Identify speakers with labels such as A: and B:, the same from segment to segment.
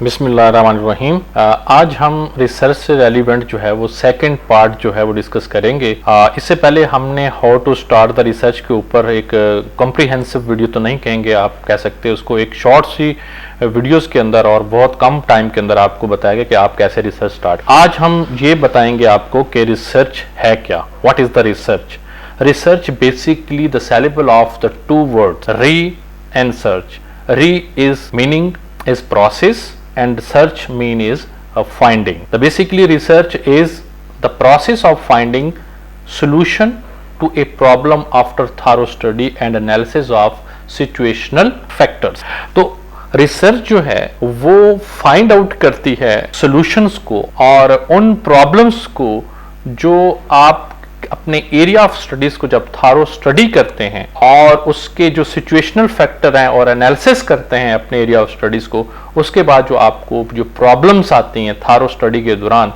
A: बिस्मिल्लाहिर्रहमानिर्रहीम। आज हम रिसर्च से रेलिवेंट जो है वो सेकंड पार्ट जो है वो डिस्कस करेंगे। इससे पहले हमने how to start the research के ऊपर एक कॉम्प्रिहेंसिव वीडियो तो नहीं कहेंगे, आप कह सकते हैं उसको एक शॉर्ट सी वीडियोस के अंदर और बहुत कम टाइम के अंदर आपको बताएगा कि आप कैसे रिसर्च स्टार्ट। आज हम ये बताएंगे आपको कि रिसर्च है क्या, what is the research. Research basically the syllable of the two words re and search. Re is meaning is process and search mean is finding. The basically research is the process of finding solution to a problem after thorough study and analysis of situational factors. तो research जो है वो find out करती है solutions को और उन problems को जो आप अपने एरिया ऑफ स्टडीज को जब थारो स्टडी करते हैं और उसके जो सिचुएशनल फैक्टर हैं और एनालिसिस करते हैं अपने एरिया ऑफ स्टडीज को, उसके बाद जो आपको जो प्रॉब्लम्स आती हैं थारो स्टडी के दौरान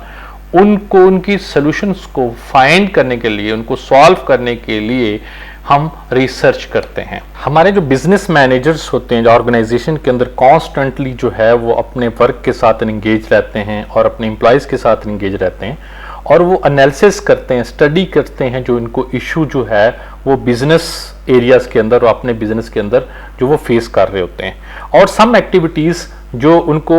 A: उनको उनकी सॉल्यूशंस को फाइंड करने के लिए, उनको सॉल्व करने के लिए हम रिसर्च करते हैं। हमारे जो बिजनेस मैनेजर्स होते हैं जो ऑर्गेनाइजेशन के अंदर कॉन्स्टेंटली जो है वो अपने वर्क के साथ इंगेज रहते हैं और अपने एम्प्लॉयज़ के साथ इंगेज रहते हैं और वो एनालिसिस करते हैं, स्टडी करते हैं जो इनको इशू जो है वो बिजनेस एरियाज के अंदर और अपने बिजनेस के अंदर जो वो फेस कर रहे होते हैं। और सम एक्टिविटीज़ जो उनको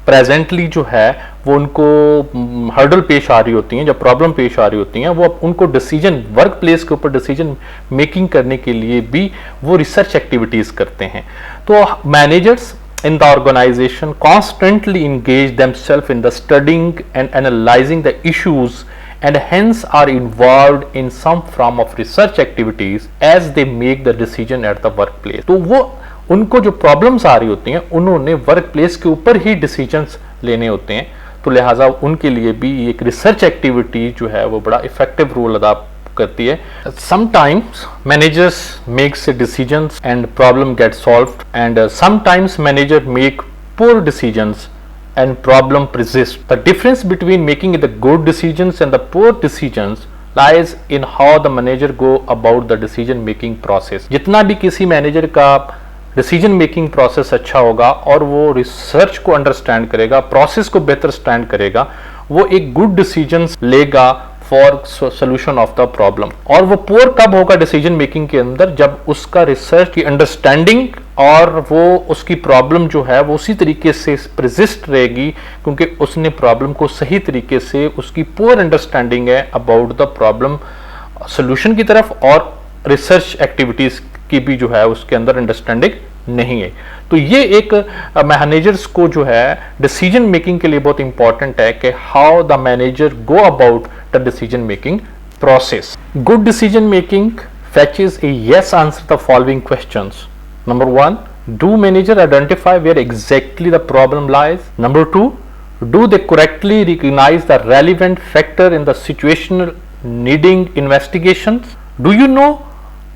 A: प्रेजेंटली जो है वो उनको हर्डल पेश आ रही होती हैं, जब प्रॉब्लम पेश आ रही होती हैं, वो उनको डिसीजन वर्क प्लेस के ऊपर डिसीजन मेकिंग करने के लिए भी वो रिसर्च एक्टिविटीज़ करते हैं। तो managers in the organization constantly engage themselves in the studying and analyzing the issues and hence are involved in some form of research activities as they make the decision at the workplace. तो वो उनको जो problems आ रही होती हैं उन्होंने work place के ऊपर ही डिसीजंस लेने होते हैं, तो लिहाजा उनके लिए भी एक रिसर्च एक्टिविटी जो है वो बड़ा इफेक्टिव रोल अदा करती है। Sometimes managers makes decisions and problem gets solved and sometimes manager make poor decisions and problem persists. The difference between making the good decisions and the poor decisions lies in how the manager go about the decision making process. जितना भी किसी manager का decision making process अच्छा होगा और वो research को understand करेगा, प्रोसेस को बेहतर स्टैंड करेगा, वो एक गुड डिसीजंस लेगा for solution of the problem. और वो पुअर कब होगा डिसीजन मेकिंग के अंदर, जब उसका रिसर्च की अंडरस्टैंडिंग और वो उसकी प्रॉब्लम जो है वो उसी तरीके से प्रेजिस्ट रहेगी क्योंकि उसने प्रॉब्लम को सही तरीके से, उसकी पुअर अंडरस्टैंडिंग है अबाउट द प्रॉब्लम सोल्यूशन की तरफ और रिसर्च एक्टिविटीज की भी जो है उसके अंदर अंडरस्टैंडिंग नहीं है। तो ये एक मैनेजर्स को जो है डिसीजन मेकिंग के लिए बहुत इंपॉर्टेंट है कि how the manager go about the decision making process. Good decision making fetches a yes answer the following questions. Number 1, do manager identify where exactly the problem lies? Number 2, do they correctly recognize the relevant factor in the situational needing investigations? Do you know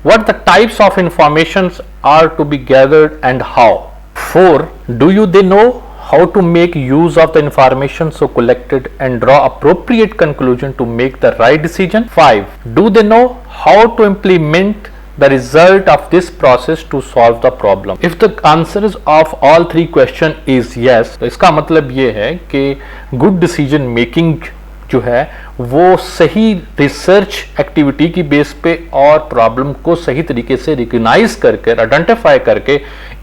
A: what the types of informations are to be gathered and how? 4, do they know how to make use of the information so collected and draw appropriate conclusion to make the right decision? 5, do they know how to implement the result of this process to solve the problem? If the answers of all three questions is yes, तो इसका मतलब ये है कि good decision making जो है वो सही रिसर्च एक्टिविटी की बेस पे और प्रॉब्लम को सही तरीके से रिकग्नाइज करके, आइडेंटिफाई करके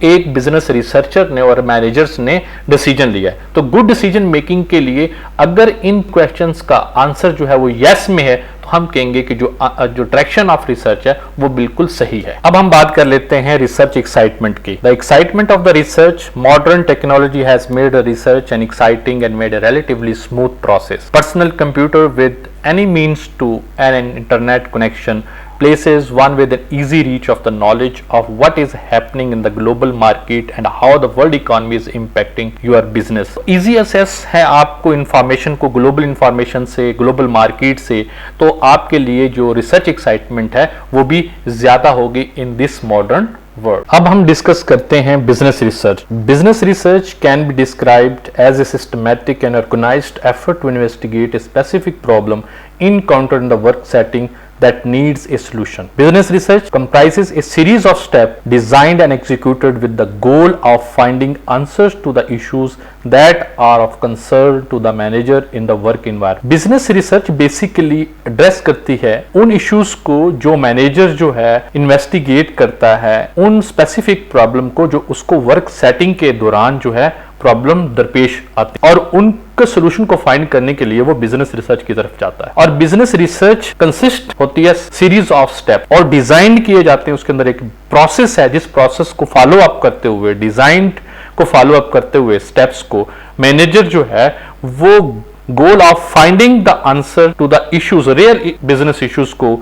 A: एक बिजनेस रिसर्चर ने और मैनेजर्स ने डिसीजन लिया है। तो गुड डिसीजन मेकिंग के लिए अगर इन क्वेश्चंस का आंसर जो है वो यस में है तो हम कहेंगे कि जो डायरेक्शन ऑफ रिसर्च है वो बिल्कुल सही है। अब हम बात कर लेते हैं रिसर्च एक्साइटमेंट की। The excitement of the research, modern technology has made research an exciting and made a relatively smooth process. Personal computer with any means to an internet connection places one with an easy reach of the knowledge of what is happening in the global market and how the world economy is impacting your business. Easy access है आपको information को, global information से, global market से, तो आपके लिए जो research excitement है वो भी ज्यादा होगी इन दिस मॉडर्न वर्ड। अब हम डिस्कस करते हैं business research. Business research can be described as a systematic and organised effort to investigate a specific problem encountered in the work setting that needs a solution. Business research comprises a series of steps designed and executed with the goal of finding answers to the issues that are of concern to the manager in the work environment. Business research basically address करती है उन issues को जो manager जो है investigate करता है, उन स्पेसिफिक प्रॉब्लम को जो उसको वर्क सेटिंग के दौरान जो है प्रॉब्लम दरपेश आती है, और उनके सोल्यूशन को फाइंड करने के लिए वो बिजनेस रिसर्च की तरफ जाता है। और बिजनेस रिसर्च कंसिस्ट होती है सीरीज ऑफ स्टेप, और डिजाइन किए जाते हैं उसके अंदर एक प्रोसेस है, जिस प्रोसेस को फॉलो अप करते हुए, डिजाइन को फॉलो अप करते हुए स्टेप्स को मैनेजर जो है वो goal of finding the answer to the issues, real business issues को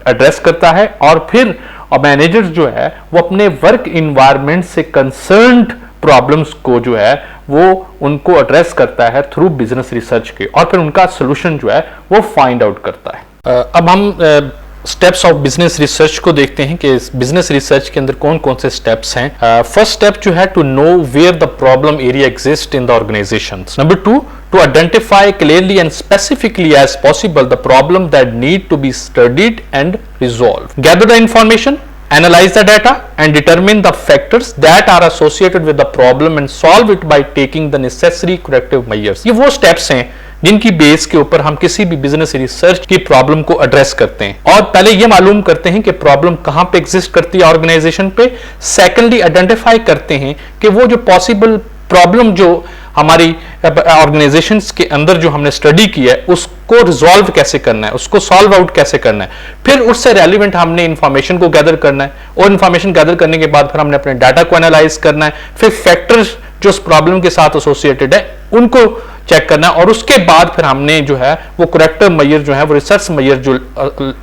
A: एड्रेस करता है, और फिर मैनेजर जो है वो अपने वर्क इन्वायरमेंट से कंसर्न्ड प्रॉब्लम्स को जो है वो उनको एड्रेस करता है थ्रू बिजनेस रिसर्च के, और फिर उनका सोल्यूशन जो है वो फाइंड आउट करता है। अब हम स्टेप्स ऑफ बिजनेस रिसर्च को देखते हैं कि बिजनेस रिसर्च के अंदर कौन कौन से स्टेप्स हैं। फर्स्ट स्टेप जो है to know where the problem area exist in the organisation. Number two, to identify clearly and specifically as possible the problem that need to be studied and resolved. Gather the information, analyze the data and determine the factors that are associated with the problem and solve it by taking the necessary corrective measures. ये वो steps हैं जिनकी base के ऊपर हम किसी भी business research की प्रॉब्लम को एड्रेस करते हैं, और पहले ये मालूम करते हैं कि प्रॉब्लम कहां पे एग्जिस्ट करती है ऑर्गेनाइजेशन पे। सेकेंडली आइडेंटिफाई करते हैं कि वो जो पॉसिबल प्रॉब्लम जो हमारी ऑर्गेनाइजेशंस के अंदर जो हमने स्टडी किया है उसको रिजॉल्व कैसे करना है, उसको सॉल्व आउट कैसे करना है। फिर उससे रेलिवेंट हमने इंफॉर्मेशन को गैदर करना है, और इंफॉर्मेशन गैदर करने के बाद फिर हमने अपने डाटा को एनालाइज करना है, फिर फैक्टर्स जो उस प्रॉब्लम के साथ एसोसिएटेड है उनको चेक करना है, और उसके बाद फिर हमने जो है वो करेक्टिव मेजर जो है वो रिसर्च मेजर जो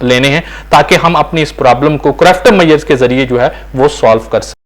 A: लेने हैं, ताकि हम अपनी इस प्रॉब्लम को करेक्टिव मेजर्स के जरिए जो है वो सॉल्व कर सकें।